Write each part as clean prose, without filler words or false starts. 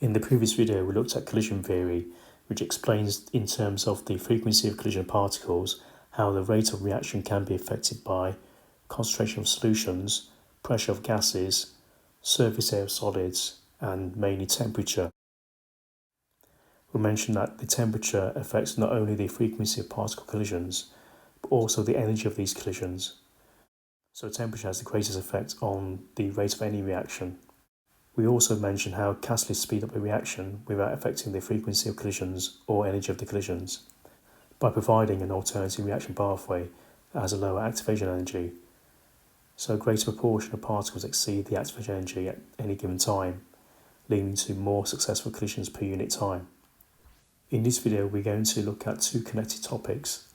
In the previous video, we looked at collision theory, which explains in terms of the frequency of collision particles how the rate of reaction can be affected by concentration of solutions, pressure of gases, surface area of solids, and mainly temperature. We mentioned that the temperature affects not only the frequency of particle collisions, but also the energy of these collisions. So temperature has the greatest effect on the rate of any reaction. We also mentioned how catalysts speed up a reaction without affecting the frequency of collisions or energy of the collisions, by providing an alternative reaction pathway that has a lower activation energy, so a greater proportion of particles exceed the activation energy at any given time, leading to more successful collisions per unit time. In this video, we're going to look at two connected topics.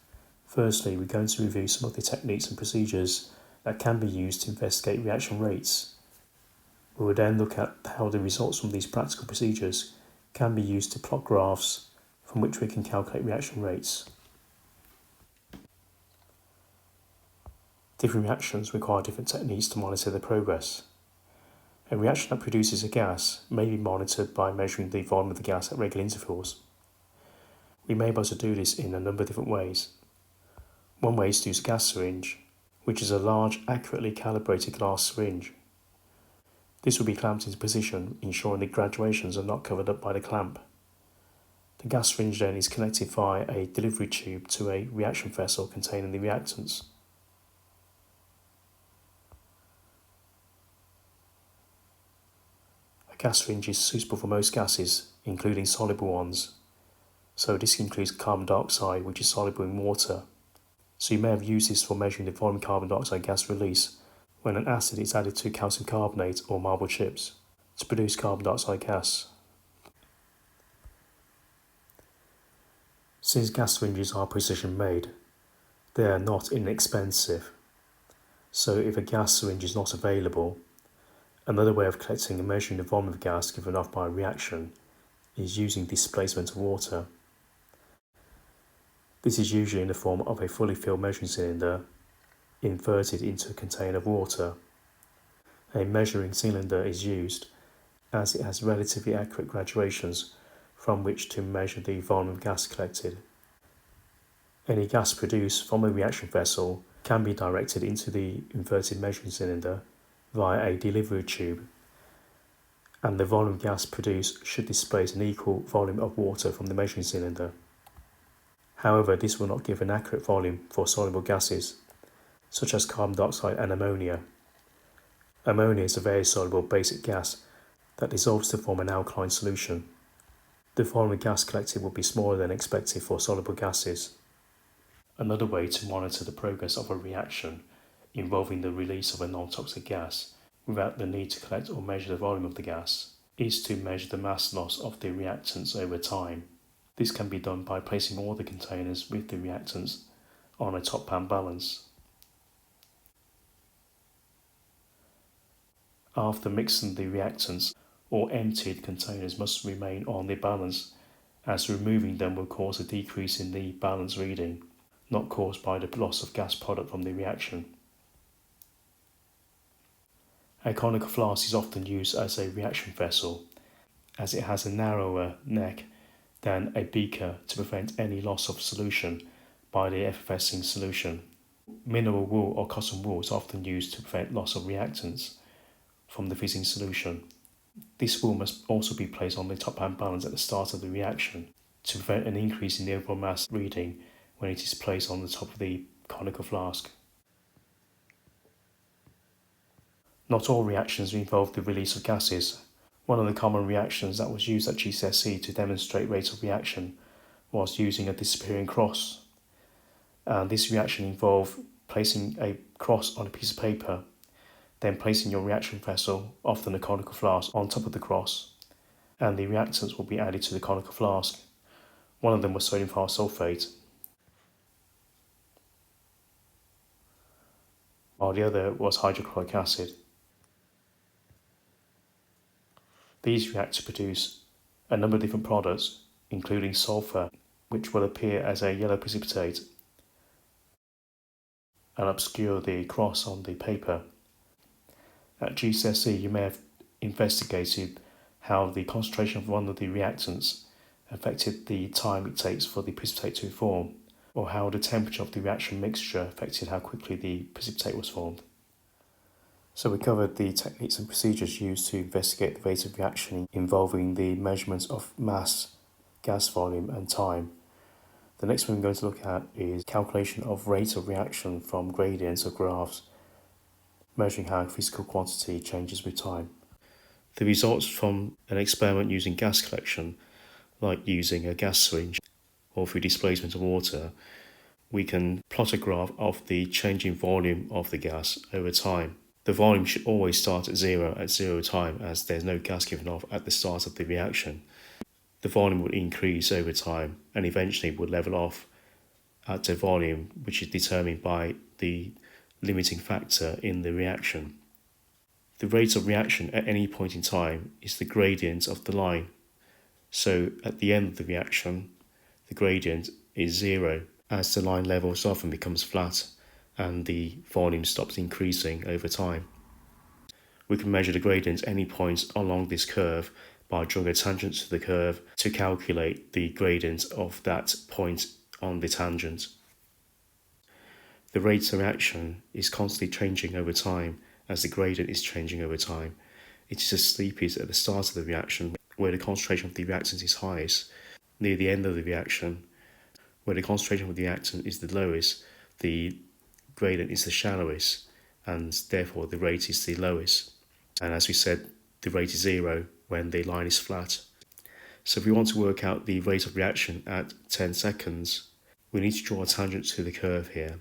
Firstly, we're going to review some of the techniques and procedures that can be used to investigate reaction rates. We will then look at how the results from these practical procedures can be used to plot graphs from which we can calculate reaction rates. Different reactions require different techniques to monitor their progress. A reaction that produces a gas may be monitored by measuring the volume of the gas at regular intervals. We may be able to do this in a number of different ways. One way is to use a gas syringe, which is a large, accurately calibrated glass syringe. This will be clamped into position, ensuring the graduations are not covered up by the clamp. The gas syringe then is connected via a delivery tube to a reaction vessel containing the reactants. A gas syringe is suitable for most gases, including soluble ones. So this includes carbon dioxide, which is soluble in water. So you may have used this for measuring the volume of carbon dioxide gas release when an acid is added to calcium carbonate or marble chips to produce carbon dioxide gas. Since gas syringes are precision made, they are not inexpensive. So if a gas syringe is not available, another way of collecting and measuring the volume of gas given off by a reaction is using displacement of water. This is usually in the form of a fully filled measuring cylinder inverted into a container of water. A measuring cylinder is used as it has relatively accurate graduations from which to measure the volume of gas collected. Any gas produced from a reaction vessel can be directed into the inverted measuring cylinder via a delivery tube, and the volume of gas produced should displace an equal volume of water from the measuring cylinder. However, this will not give an accurate volume for soluble gases, such as carbon dioxide and ammonia. Ammonia is a very soluble basic gas that dissolves to form an alkaline solution. The volume of gas collected will be smaller than expected for soluble gases. Another way to monitor the progress of a reaction involving the release of a non-toxic gas without the need to collect or measure the volume of the gas is to measure the mass loss of the reactants over time. This can be done by placing all the containers with the reactants on a top-pan balance. After mixing the reactants, all emptied containers must remain on the balance, as removing them will cause a decrease in the balance reading, not caused by the loss of gas product from the reaction. A conical flask is often used as a reaction vessel, as it has a narrower neck than a beaker to prevent any loss of solution by the effervescing solution. Mineral wool or cotton wool is often used to prevent loss of reactants from the fizzing solution. This wool must also be placed on the top-pan balance at the start of the reaction to prevent an increase in the overall mass reading when it is placed on the top of the conical flask. Not all reactions involve the release of gases. One of the common reactions that was used at GCSE to demonstrate rate of reaction was using a disappearing cross. And this reaction involved placing a cross on a piece of paper, then placing your reaction vessel, often a conical flask, on top of the cross, and the reactants will be added to the conical flask. One of them was sodium thiosulfate, while the other was hydrochloric acid. These react to produce a number of different products, including sulfur, which will appear as a yellow precipitate and obscure the cross on the paper. At GCSE, you may have investigated how the concentration of one of the reactants affected the time it takes for the precipitate to form, or how the temperature of the reaction mixture affected how quickly the precipitate was formed. So we covered the techniques and procedures used to investigate the rate of reaction involving the measurements of mass, gas volume and time. The next one we're going to look at is calculation of rate of reaction from gradients or graphs, measuring how physical quantity changes with time. The results from an experiment using gas collection, like using a gas syringe or through displacement of water, we can plot a graph of the changing volume of the gas over time. The volume should always start at zero time, as there's no gas given off at the start of the reaction. The volume would increase over time and eventually would level off at a volume which is determined by the limiting factor in the reaction. The rate of reaction at any point in time is the gradient of the line. So at the end of the reaction, the gradient is zero as the line levels off and becomes flat and the volume stops increasing over time. We can measure the gradient at any point along this curve by drawing a tangent to the curve to calculate the gradient of that point on the tangent. The rate of reaction is constantly changing over time as the gradient is changing over time. It is as steep as at the start of the reaction, where the concentration of the reactant is highest. Near the end of the reaction, where the concentration of the reactant is the lowest, the gradient is the shallowest, and therefore the rate is the lowest. And as we said, the rate is zero when the line is flat. So if we want to work out the rate of reaction at 10 seconds, we need to draw a tangent to the curve here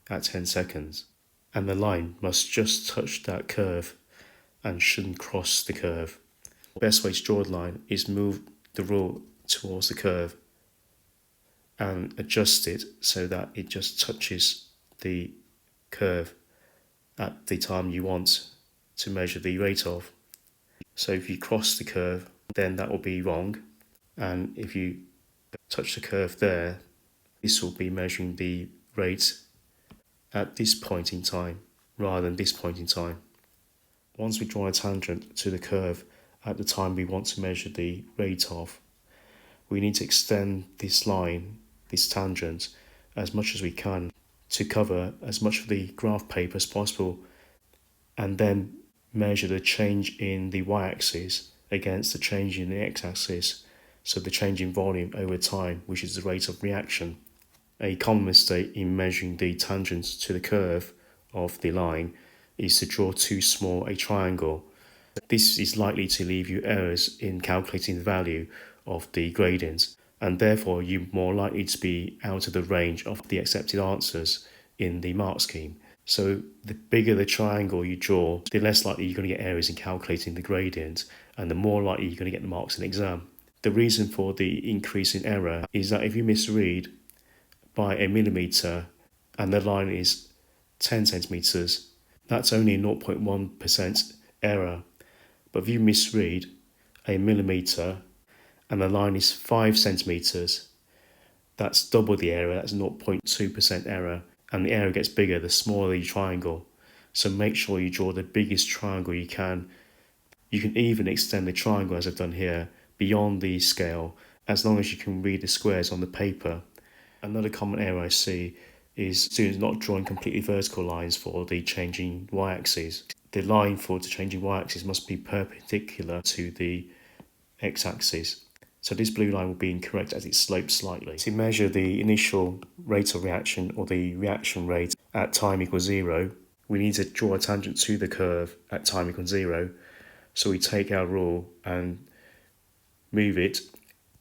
at 10 seconds. And the line must just touch that curve and shouldn't cross the curve. The best way to draw the line is move the rule towards the curve and adjust it so that it just touches the curve at the time you want to measure the rate of. So if you cross the curve, then that will be wrong. And if you touch the curve there, this will be measuring the rate at this point in time rather than this point in time. Once we draw a tangent to the curve at the time we want to measure the rate of, we need to extend this line, this tangent, as much as we can to cover as much of the graph paper as possible, and then measure the change in the y-axis against the change in the x-axis, so the change in volume over time, which is the rate of reaction. A common mistake in measuring the tangent to the curve of the line is to draw too small a triangle. This is likely to leave you errors in calculating the value of the gradient, and therefore you're more likely to be out of the range of the accepted answers in the mark scheme. So the bigger the triangle you draw, the less likely you're going to get errors in calculating the gradient, and the more likely you're going to get the marks in the exam. The reason for the increase in error is that if you misread by a millimetre and the line is 10 centimetres, that's only a 0.1% error. But if you misread a millimetre and the line is 5 centimetres, that's double the error, that's 0.2% error. And the error gets bigger the smaller the triangle. So make sure you draw the biggest triangle you can. You can even extend the triangle, as I've done here, beyond the scale, as long as you can read the squares on the paper. Another common error I see is students not drawing completely vertical lines for the changing y-axis. The line for the changing y-axis must be perpendicular to the x-axis. So this blue line will be incorrect as it slopes slightly. To measure the initial rate of reaction, or the reaction rate at time equals 0, we need to draw a tangent to the curve at time equals 0. So we take our rule and move it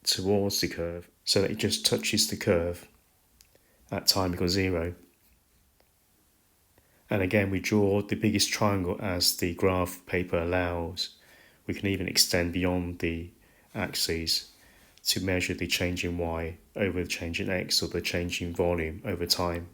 towards the curve so that it just touches the curve at time equals 0. And again, we draw the biggest triangle as the graph paper allows. We can even extend beyond the axes to measure the change in y over the change in x, or the change in volume over time.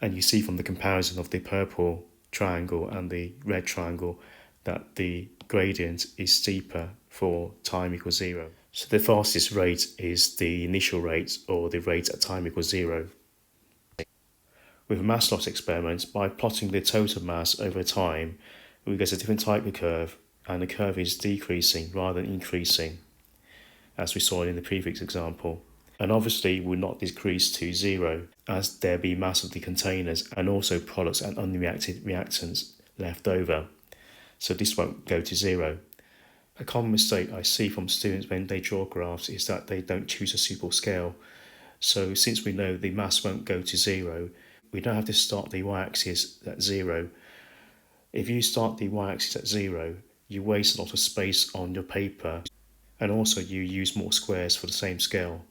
And you see from the comparison of the purple triangle and the red triangle that the gradient is steeper for time equals 0. So the fastest rate is the initial rate, or the rate at time equals 0. With a mass loss experiment, by plotting the total mass over time, we get a different type of curve, and the curve is decreasing rather than increasing, as we saw in the previous example. And obviously it will not decrease to zero, as there be mass of the containers and also products and unreacted reactants left over. So this won't go to zero. A common mistake I see from students when they draw graphs is that they don't choose a suitable scale. So since we know the mass won't go to zero, we don't have to start the y-axis at zero. If you start the y-axis at zero, you waste a lot of space on your paper, and also you use more squares for the same scale,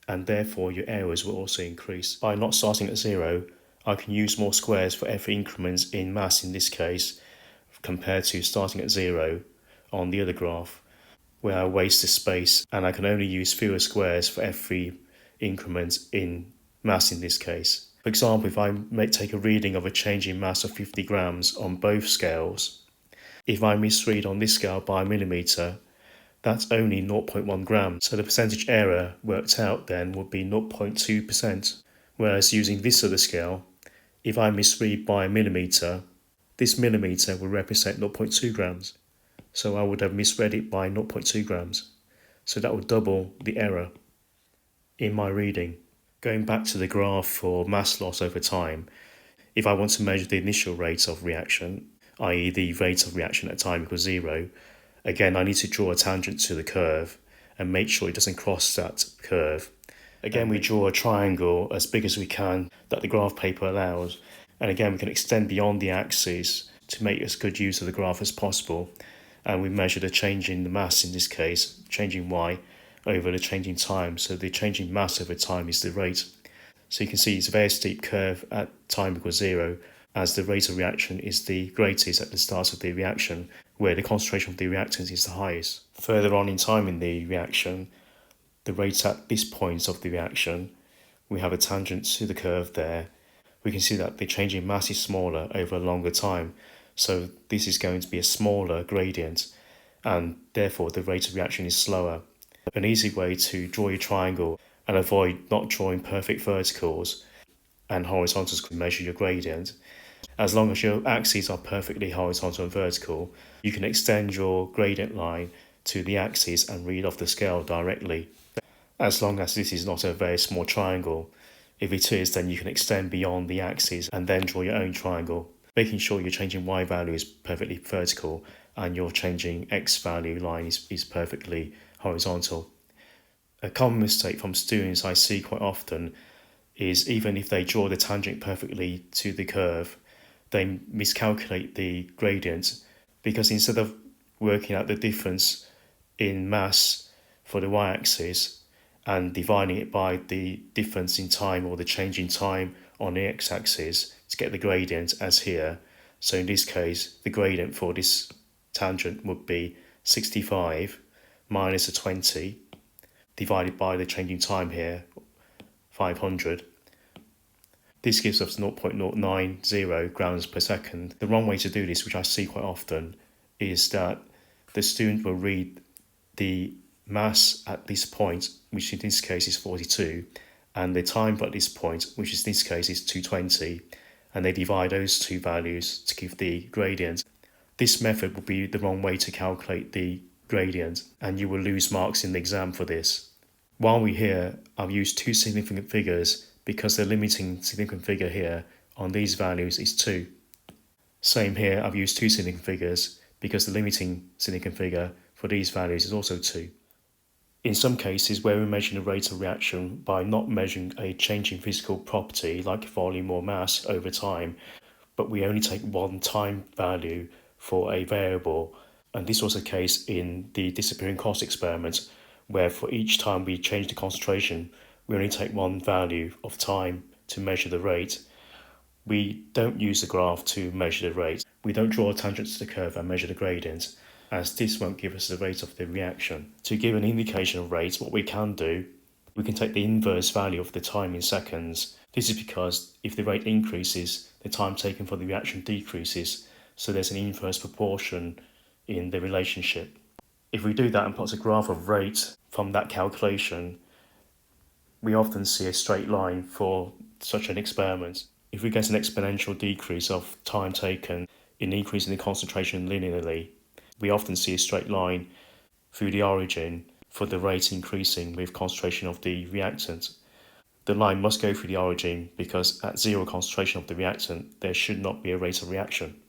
and therefore your errors will also increase. By not starting at zero, I can use more squares for every increment in mass in this case, compared to starting at zero on the other graph, where I waste the space and I can only use fewer squares for every increment in mass in this case. For example, if I take a reading of a change in mass of 50 grams on both scales, if I misread on this scale by a millimetre, that's only 0.1 grams. So the percentage error worked out then would be 0.2%. Whereas using this other scale, if I misread by a millimetre, this millimetre will represent 0.2 grams. So I would have misread it by 0.2 grams. So that would double the error in my reading. Going back to the graph for mass loss over time, if I want to measure the initial rate of reaction, i.e. the rate of reaction at time equals zero, again I need to draw a tangent to the curve and make sure it doesn't cross that curve. Again, we draw a triangle as big as we can that the graph paper allows, and again we can extend beyond the axis to make as good use of the graph as possible, and we measure the change in the mass in this case, changing y, over the changing time. So the changing mass over time is the rate. So you can see it's a very steep curve at time equals zero, as the rate of reaction is the greatest at the start of the reaction, where the concentration of the reactant is the highest. Further on in time in the reaction, the rate at this point of the reaction, we have a tangent to the curve there. We can see that the change in mass is smaller over a longer time, so this is going to be a smaller gradient, and therefore the rate of reaction is slower. An easy way to draw your triangle and avoid not drawing perfect verticals and horizontals to measure your gradient, as long as your axes are perfectly horizontal and vertical, you can extend your gradient line to the axis and read off the scale directly. As long as this is not a very small triangle. If it is, then you can extend beyond the axis and then draw your own triangle, making sure your changing y value is perfectly vertical and your changing x value line is perfectly horizontal. A common mistake from students I see quite often is, even if they draw the tangent perfectly to the curve, they miscalculate the gradient, because instead of working out the difference in mass for the y-axis and dividing it by the difference in time or the change in time on the x-axis to get the gradient as here. So in this case, the gradient for this tangent would be 65 minus a 20 divided by the changing time here, 500. This gives us 0.090 grams per second. The wrong way to do this, which I see quite often, is that the student will read the mass at this point, which in this case is 42, and the time at this point, which in this case is 220, and they divide those two values to give the gradient. This method would be the wrong way to calculate the gradient, and you will lose marks in the exam for this. While we're here, I've used two significant figures because the limiting significant figure here on these values is 2. Same here, I've used two significant figures because the limiting significant figure for these values is also 2. In some cases where we're measuring the rate of reaction by not measuring a change in physical property like volume or mass over time, but we only take one time value for a variable, and this was the case in the disappearing cost experiment, where for each time we change the concentration, we only take one value of time to measure the rate. We don't use the graph to measure the rate. We don't draw a tangent to the curve and measure the gradient, as this won't give us the rate of the reaction. To give an indication of rate, what we can do, we can take the inverse value of the time in seconds. This is because if the rate increases, the time taken for the reaction decreases, so there's an inverse proportion in the relationship. If we do that and plot a graph of rate from that calculation, we often see a straight line for such an experiment. If we get an exponential decrease of time taken in increasing the concentration linearly, we often see a straight line through the origin for the rate increasing with concentration of the reactant. The line must go through the origin because at zero concentration of the reactant, there should not be a rate of reaction.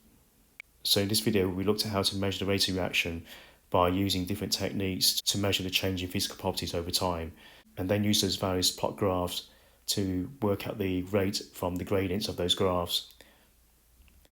So in this video, we looked at how to measure the rate of reaction by using different techniques to measure the change in physical properties over time, and then use those various plot graphs to work out the rate from the gradients of those graphs.